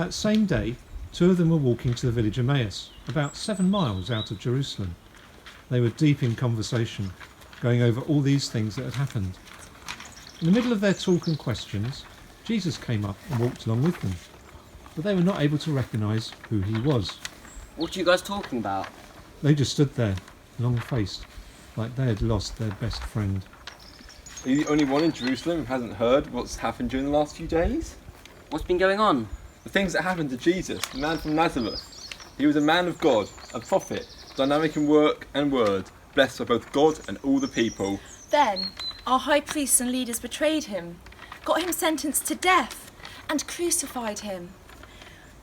That same day, two of them were walking to the village Emmaus, about 7 miles out of Jerusalem. They were deep in conversation, going over all these things that had happened. In the middle of their talk and questions, Jesus came up and walked along with them, but they were not able to recognise who he was. What are you guys talking about? They just stood there, long-faced, like they had lost their best friend. Are you the only one in Jerusalem who hasn't heard what's happened during the last few days? What's been going on? The things that happened to Jesus, the man from Nazareth. He was a man of God, a prophet, dynamic in work and word, blessed by both God and all the people. Then our high priests and leaders betrayed him, got him sentenced to death, and crucified him.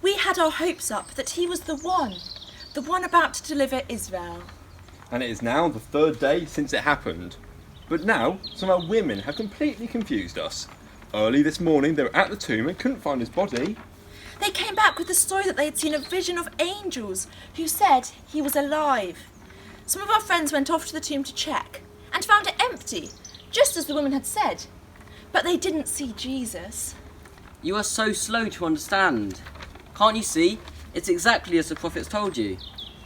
We had our hopes up that he was the one about to deliver Israel. And it is now the third day since it happened. But now, some of our women have completely confused us. Early this morning they were at the tomb and couldn't find his body. They came back with the story that they had seen a vision of angels who said he was alive. Some of our friends went off to the tomb to check and found it empty, just as the women had said. But they didn't see Jesus. You are so slow to understand. Can't you see? It's exactly as the prophets told you.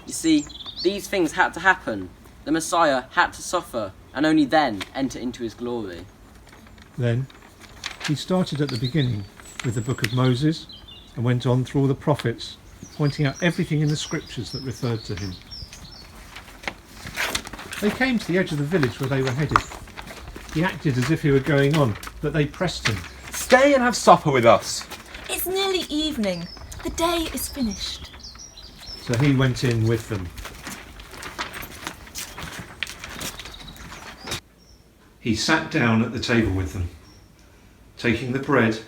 You see, these things had to happen. The Messiah had to suffer, and only then enter into his glory. Then he started at the beginning with the book of Moses and went on through all the prophets, pointing out everything in the scriptures that referred to him. They came to the edge of the village where they were headed. He acted as if he were going on, but they pressed him. Stay and have supper with us. It's nearly evening. The day is finished. So he went in with them. He sat down at the table with them. Taking the bread,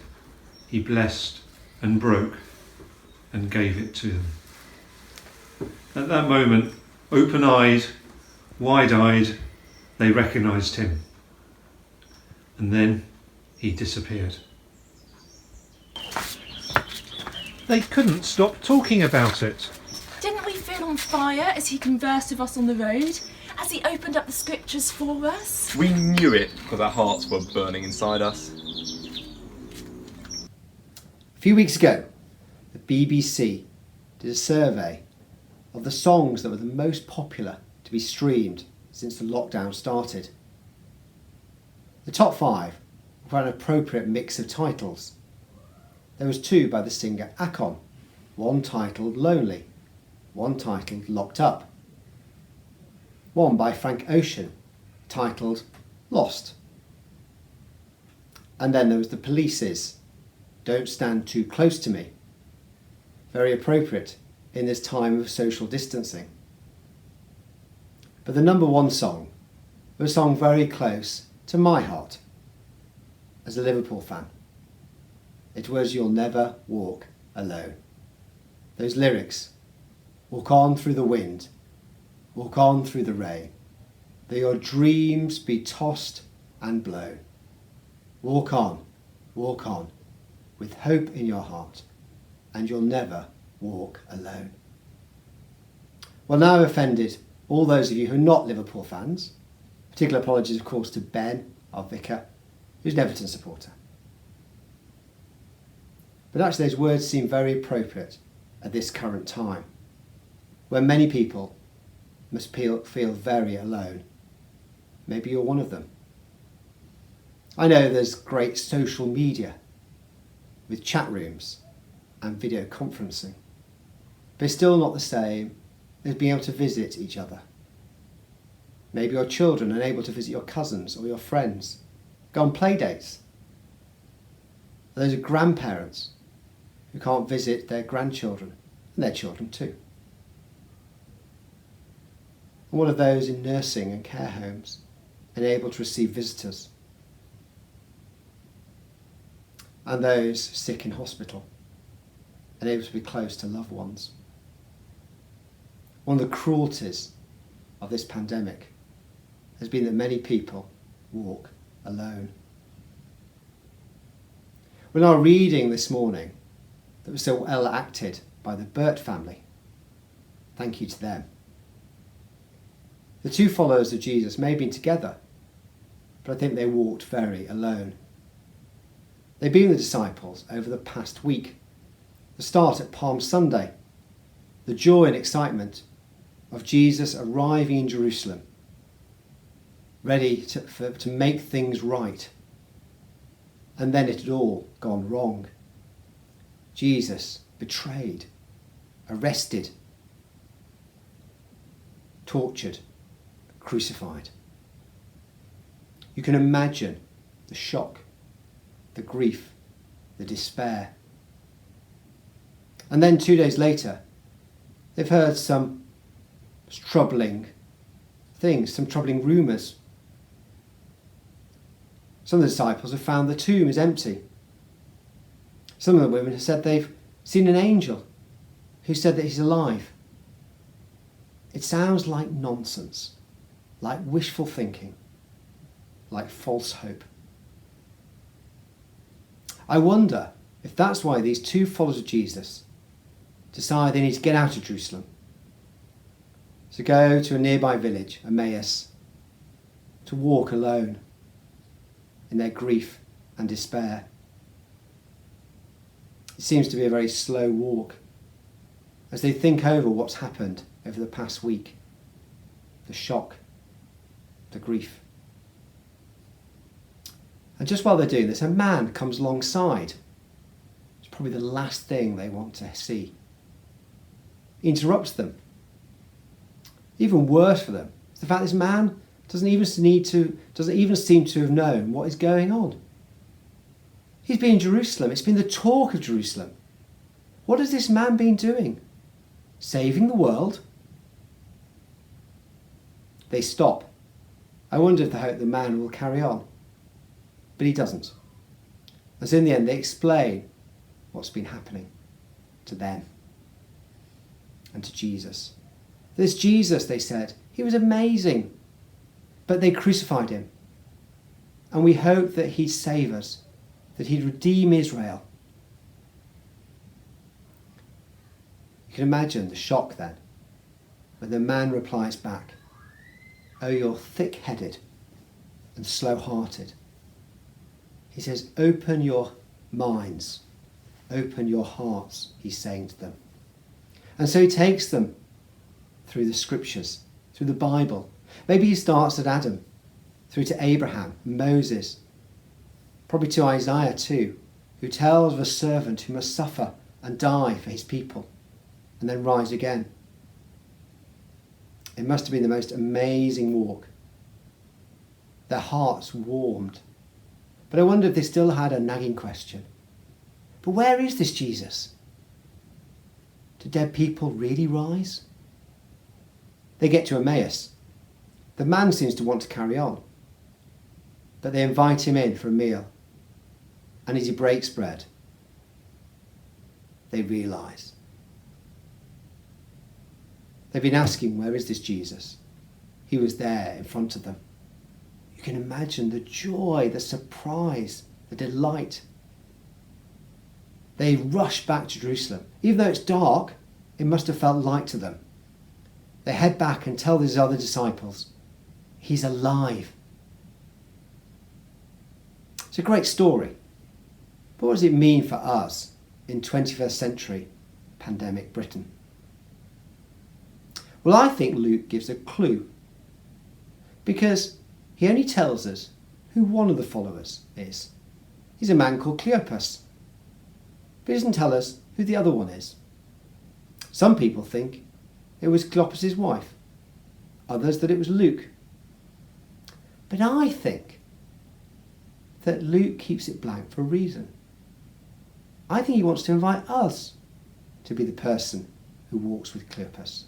he blessed and broke and gave it to them. At that moment, open-eyed, wide-eyed, they recognised him. And then he disappeared. They couldn't stop talking about it. Didn't we feel on fire as he conversed with us on the road, as he opened up the scriptures for us? We knew it because our hearts were burning inside us. A few weeks ago, the BBC did a survey of the songs that were the most popular to be streamed since the lockdown started. The top 5 were an appropriate mix of titles. There was 2 by the singer Akon, one titled Lonely, one titled Locked Up. One by Frank Ocean, titled Lost. And then there was the Police's Don't Stand Too Close to Me. Very appropriate in this time of social distancing. But the number 1 song was a song very close to my heart as a Liverpool fan. It was You'll Never Walk Alone. Those lyrics, walk on through the wind, walk on through the rain, though your dreams be tossed and blown. Walk on, with hope in your heart, and you'll never walk alone. Well, now I've offended all those of you who are not Liverpool fans. Particular apologies, of course, to Ben, our vicar, who's an Everton supporter. But actually those words seem very appropriate at this current time, when many people must feel very alone. Maybe you're one of them. I know there's great social media with chat rooms and video conferencing, but it's still not the same as being able to visit each other. Maybe your children are unable to visit your cousins or your friends, go on play dates. Those are grandparents who can't visit their grandchildren and their children too. And what of those in nursing and care homes, unable to receive visitors? And those sick in hospital, unable to be close to loved ones. One of the cruelties of this pandemic has been that many people walk alone. We're now reading this morning that was so well acted by the Burt family. Thank you to them. The 2 followers of Jesus may have been together, but I think they walked very alone. They've been with the disciples over the past week, the start at Palm Sunday, the joy and excitement of Jesus arriving in Jerusalem, ready to make things right. And then it had all gone wrong. Jesus betrayed, arrested, tortured, crucified. You can imagine the shock, the grief, the despair. And then 2 days later, they've heard some troubling things, some troubling rumours. Some of the disciples have found the tomb is empty. Some of the women have said they've seen an angel who said that he's alive. It sounds like nonsense, like wishful thinking, like false hope. I wonder if that's why these two followers of Jesus decide they need to get out of Jerusalem, to go to a nearby village, Emmaus, to walk alone in their grief and despair. It seems to be a very slow walk as they think over what's happened over the past week, the shock, the grief. And just while they're doing this, a man comes alongside. It's probably the last thing they want to see. He interrupts them. Even worse for them is the fact this man doesn't even seem to have known what is going on. He's been in Jerusalem. It's been the talk of Jerusalem. What has this man been doing? Saving the world? They stop. I wonder if they hope the man will carry on. But he doesn't. And so in the end they explain what's been happening to them and to Jesus. This Jesus, they said, he was amazing. But they crucified him. And we hope that he'd save us, that he'd redeem Israel. You can imagine the shock then, when the man replies back, "Oh, you're thick-headed and slow-hearted." He says, "Open your minds, open your hearts," he's saying to them. And so he takes them through the scriptures, through the Bible. Maybe he starts at Adam, through to Abraham, Moses, probably to Isaiah too, who tells of a servant who must suffer and die for his people and then rise again. It must have been the most amazing walk. Their hearts warmed. But I wonder if they still had a nagging question. But where is this Jesus? Do dead people really rise? They get to Emmaus. The man seems to want to carry on. But they invite him in for a meal. And as he breaks bread, they realise. They've been asking, where is this Jesus? He was there in front of them. You can imagine the joy, the surprise, the delight. They rush back to Jerusalem. Even though it's dark, it must have felt light to them. They head back and tell these other disciples, he's alive. It's a great story. But what does it mean for us in 21st century pandemic Britain? Well, I think Luke gives a clue, because he only tells us who one of the followers is. He's a man called Cleopas, but he doesn't tell us who the other one is. Some people think it was Cleopas' wife, others that it was Luke. But I think that Luke keeps it blank for a reason. I think he wants to invite us to be the person who walks with Cleopas.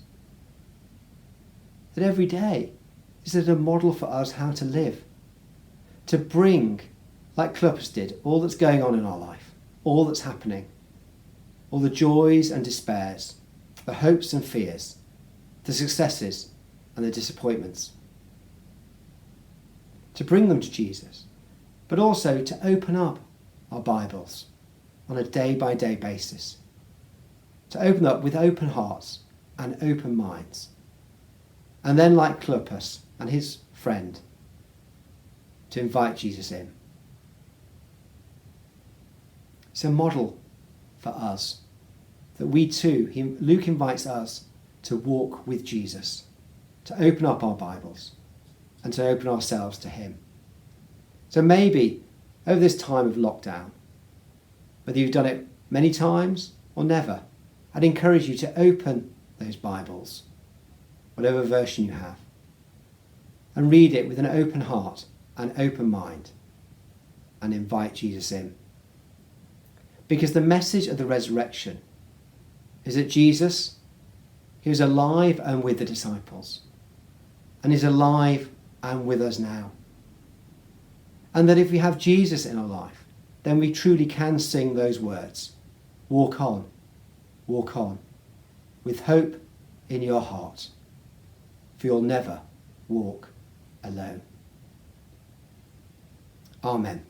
That every day is a model for us how to live. To bring, like Cleopas did, all that's going on in our life, all that's happening, all the joys and despairs, the hopes and fears, the successes and the disappointments. To bring them to Jesus, but also to open up our Bibles on a day-by-day basis. To open up with open hearts and open minds. And then, like Cleopas and his friend, to invite Jesus in. It's a model for us that we too, Luke invites us to walk with Jesus, to open up our Bibles and to open ourselves to him. So maybe over this time of lockdown, whether you've done it many times or never, I'd encourage you to open those Bibles, whatever version you have, and read it with an open heart and open mind and invite Jesus in. Because the message of the resurrection is that Jesus, he was alive and with the disciples, and is alive and with us now. And that if we have Jesus in our life, then we truly can sing those words, walk on, with hope in your heart, for you'll never walk alone. Amen.